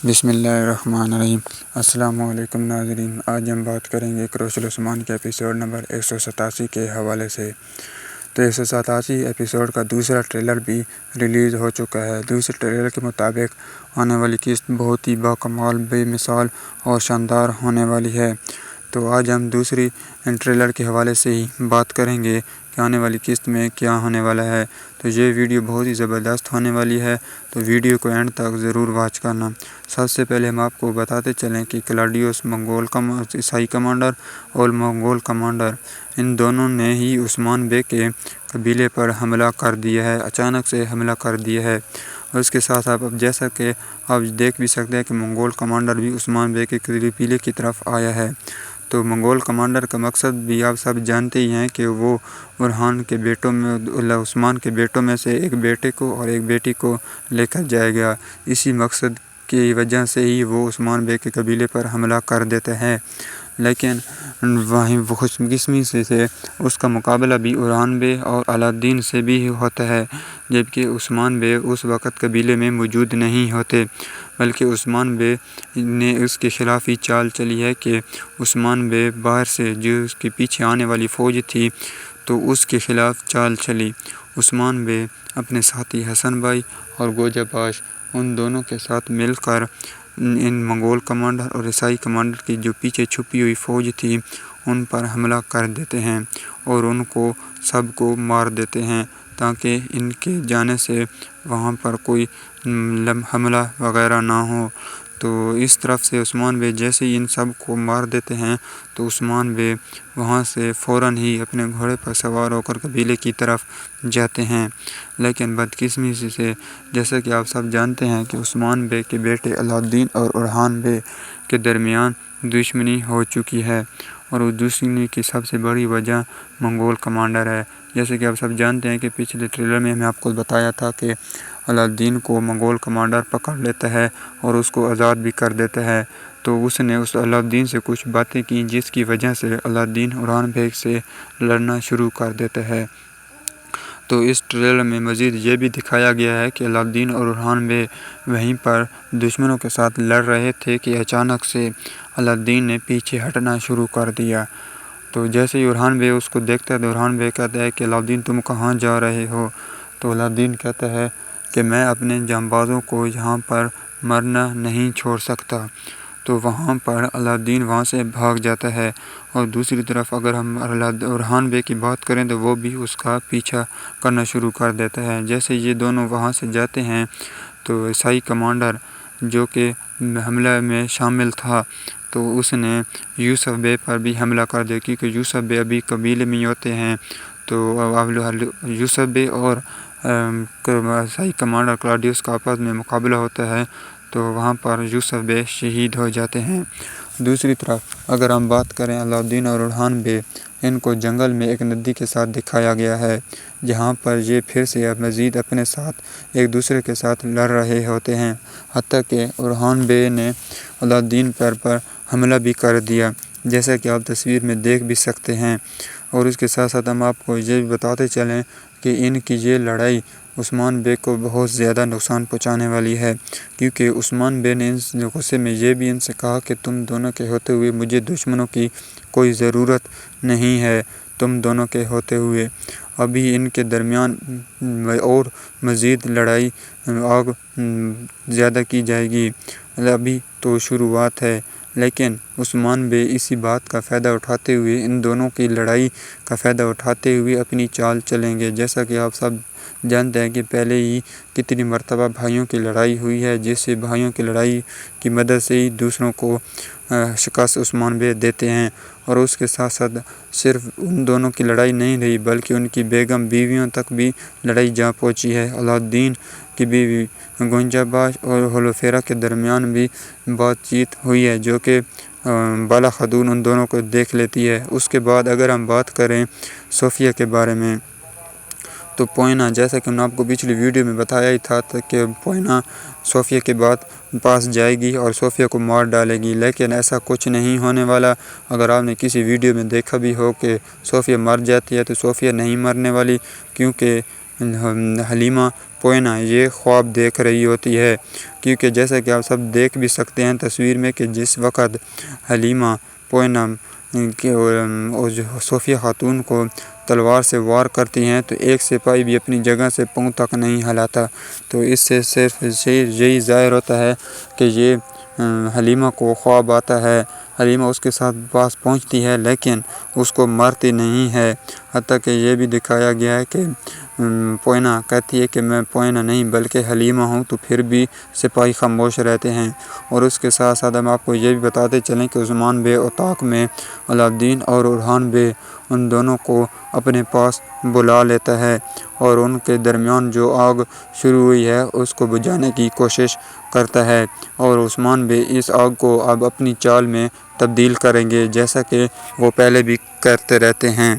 بسم اللہ الرحمن الرحیم۔ السلام علیکم ناظرین، آج ہم بات کریں گے کروش العثمان کے ایپیسوڈ نمبر 187 کے حوالے سے۔ تو 187 ایپیسوڈ کا دوسرا ٹریلر بھی ریلیز ہو چکا ہے۔ دوسرے ٹریلر کے مطابق آنے والی قسط بہت ہی باکمال، بے مثال اور شاندار ہونے والی ہے۔ تو آج ہم دوسری ٹریلر کے حوالے سے ہی بات کریں گے کہ آنے والی قسط میں کیا ہونے والا ہے۔ تو یہ ویڈیو بہت ہی زبردست ہونے والی ہے، تو ویڈیو کو اینڈ تک ضرور واچ کرنا۔ سب سے پہلے ہم آپ کو بتاتے چلیں کہ کلاڈیوس منگول عیسائی کمانڈر اور منگول کمانڈر، ان دونوں نے ہی عثمان بے کے قبیلے پر حملہ کر دیا ہے، اچانک سے حملہ کر دیا ہے۔ اور اس کے ساتھ اب جیسا کہ آپ دیکھ بھی سکتے ہیں کہ منگول کمانڈر بھی عثمان بے کے قبیلے کی طرف آیا ہے۔ تو منگول کمانڈر کا مقصد بھی آپ سب جانتے ہی ہیں کہ وہ برہان کے بیٹوں میں عثمان کے بیٹوں میں سے ایک بیٹے کو اور ایک بیٹی کو لے کر جائے گا۔ اسی مقصد کی وجہ سے ہی وہ عثمان بے کے قبیلے پر حملہ کر دیتے ہیں، لیکن وہیں خوش قسمی سے اس کا مقابلہ بھی برہان بے اور الادین سے بھی ہوتا ہے، جبکہ عثمان بے اس وقت قبیلے میں موجود نہیں ہوتے، بلکہ عثمان بے نے اس کے خلاف ہی چال چلی ہے کہ عثمان بے باہر سے جو اس کے پیچھے آنے والی فوج تھی تو اس کے خلاف چال چلی۔ عثمان بے اپنے ساتھی حسن بھائی اور گوجہ باش ان دونوں کے ساتھ مل کر ان منگول کمانڈر اور عیسائی کمانڈر کی جو پیچھے چھپی ہوئی فوج تھی ان پر حملہ کر دیتے ہیں اور ان کو سب کو مار دیتے ہیں، تاکہ ان کے جانے سے وہاں پر کوئی حملہ وغیرہ نہ ہو۔ تو اس طرف سے عثمان بے جیسے ہی ان سب کو مار دیتے ہیں تو عثمان بے وہاں سے فوراً ہی اپنے گھوڑے پر سوار ہو کر قبیلے کی طرف جاتے ہیں، لیکن بدقسمتی سے جیسا کہ آپ سب جانتے ہیں کہ عثمان بے کے بیٹے الادین اور برہان بے کے درمیان دشمنی ہو چکی ہے، اور اس دشمنی کی سب سے بڑی وجہ منگول کمانڈر ہے۔ جیسے کہ آپ سب جانتے ہیں کہ پچھلے ٹریلر میں ہمیں آپ کو بتایا تھا کہ الادین کو منگول کمانڈر پکڑ لیتا ہے اور اس کو آزاد بھی کر دیتا ہے، تو اس نے اس الادین سے کچھ باتیں کی جس کی وجہ سے الادین برہان بے سے لڑنا شروع کر دیتا ہے۔ تو اس ٹریلر میں مزید یہ بھی دکھایا گیا ہے کہ الادین اور برہان بے وہیں پر دشمنوں کے ساتھ لڑ رہے تھے کہ اچانک سے الادین نے پیچھے ہٹنا شروع کر دیا۔ تو جیسے ہی برہان بے اس کو دیکھتا ہے تو برہان بے کہتا ہے کہ الادین تم کہاں جا رہے ہو؟ تو الادین کہتا ہے کہ میں اپنے جانبازوں کو یہاں پر مرنا نہیں چھوڑ سکتا۔ تو وہاں پر الادین وہاں سے بھاگ جاتا ہے، اور دوسری طرف اگر ہم برہان بے کی بات کریں تو وہ بھی اس کا پیچھا کرنا شروع کر دیتا ہے۔ جیسے یہ دونوں وہاں سے جاتے ہیں تو عیسائی کمانڈر جو کہ حملہ میں شامل تھا تو اس نے یوسف بے پر بھی حملہ کر دیا، کیونکہ یوسف بے ابھی قبیلے میں ہوتے ہیں۔ تو یوسف بے اور عیسائی کمانڈر کلاڈیوس کا آپس میں مقابلہ ہوتا ہے تو وہاں پر یوسف بے شہید ہو جاتے ہیں۔ دوسری طرف اگر ہم بات کریں الادین اور برہان بے، ان کو جنگل میں ایک ندی کے ساتھ دکھایا گیا ہے، جہاں پر یہ پھر سے مزید اپنے ساتھ ایک دوسرے کے ساتھ لڑ رہے ہوتے ہیں، حتیٰ کہ برہان بے نے الادین پر حملہ بھی کر دیا، جیسا کہ آپ تصویر میں دیکھ بھی سکتے ہیں۔ اور اس کے ساتھ ساتھ ہم آپ کو یہ بھی بتاتے چلیں کہ ان کی یہ لڑائی عثمان بے کو بہت زیادہ نقصان پہنچانے والی ہے، کیونکہ عثمان بے نے ان غصے میں یہ بھی ان سے کہا کہ تم دونوں کے ہوتے ہوئے مجھے دشمنوں کی کوئی ضرورت نہیں ہے، تم دونوں کے ہوتے ہوئے ابھی ان کے درمیان اور مزید لڑائی آگ زیادہ کی جائے گی، ابھی تو شروعات ہے۔ لیکن عثمان بے اسی بات کا فائدہ اٹھاتے ہوئے، ان دونوں کی لڑائی کا فائدہ اٹھاتے ہوئے اپنی چال چلیں گے، جیسا کہ آپ سب جانتے ہیں کہ پہلے ہی کتنی مرتبہ بھائیوں کی لڑائی ہوئی ہے، جس سے بھائیوں کی لڑائی کی مدد سے ہی دوسروں کو شکست عثمان بے دیتے ہیں۔ اور اس کے ساتھ ساتھ صرف ان دونوں کی لڑائی نہیں رہی بلکہ ان کی بیگم بیویوں تک بھی لڑائی جا پہنچی ہے۔ الادین کی بیوی گوجہ باش اور ہولوفیرا کے درمیان بھی بات چیت ہوئی ہے، جو کہ بالا خاتون ان دونوں کو دیکھ لیتی ہے۔ اس کے بعد اگر ہم بات کریں صوفیہ کے بارے میں، تو پوئنہ، جیسا کہ ہم نے آپ کو پچھلی ویڈیو میں بتایا ہی تھا کہ پوئنہ صوفیہ کے بعد پاس جائے گی اور صوفیہ کو مار ڈالے گی، لیکن ایسا کچھ نہیں ہونے والا۔ اگر آپ نے کسی ویڈیو میں دیکھا بھی ہو کہ صوفیہ مر جاتی ہے، تو صوفیہ نہیں مرنے والی، کیونکہ حلیمہ پوئنہ یہ خواب دیکھ رہی ہوتی ہے، کیونکہ جیسا کہ آپ سب دیکھ بھی سکتے ہیں تصویر میں کہ جس وقت حلیمہ پوئنہ صوفیہ خاتون کو تلوار سے وار کرتی ہیں تو ایک سپاہی بھی اپنی جگہ سے پاؤں تک نہیں ہلاتا۔ تو اس سے صرف یہی ظاہر ہوتا ہے کہ یہ حلیمہ کو خواب آتا ہے۔ حلیمہ اس کے ساتھ پاس پہنچتی ہے لیکن اس کو مارتی نہیں ہے، حتیٰ کہ یہ بھی دکھایا گیا ہے کہ پوئنہ کہتی ہے کہ میں پوئنہ نہیں بلکہ حلیمہ ہوں، تو پھر بھی سپاہی خاموش رہتے ہیں۔ اور اس کے ساتھ ساتھ ہم آپ کو یہ بھی بتاتے چلیں کہ عثمان بے اطاق میں علاؤالدین اور اورحان بے ان دونوں کو اپنے پاس بلا لیتا ہے اور ان کے درمیان جو آگ شروع ہوئی ہے اس کو بجھانے کی کوشش کرتا ہے، اور عثمان بے اس آگ کو اب اپنی چال میں تبدیل کریں گے جیسا کہ وہ پہلے بھی کرتے رہتے ہیں۔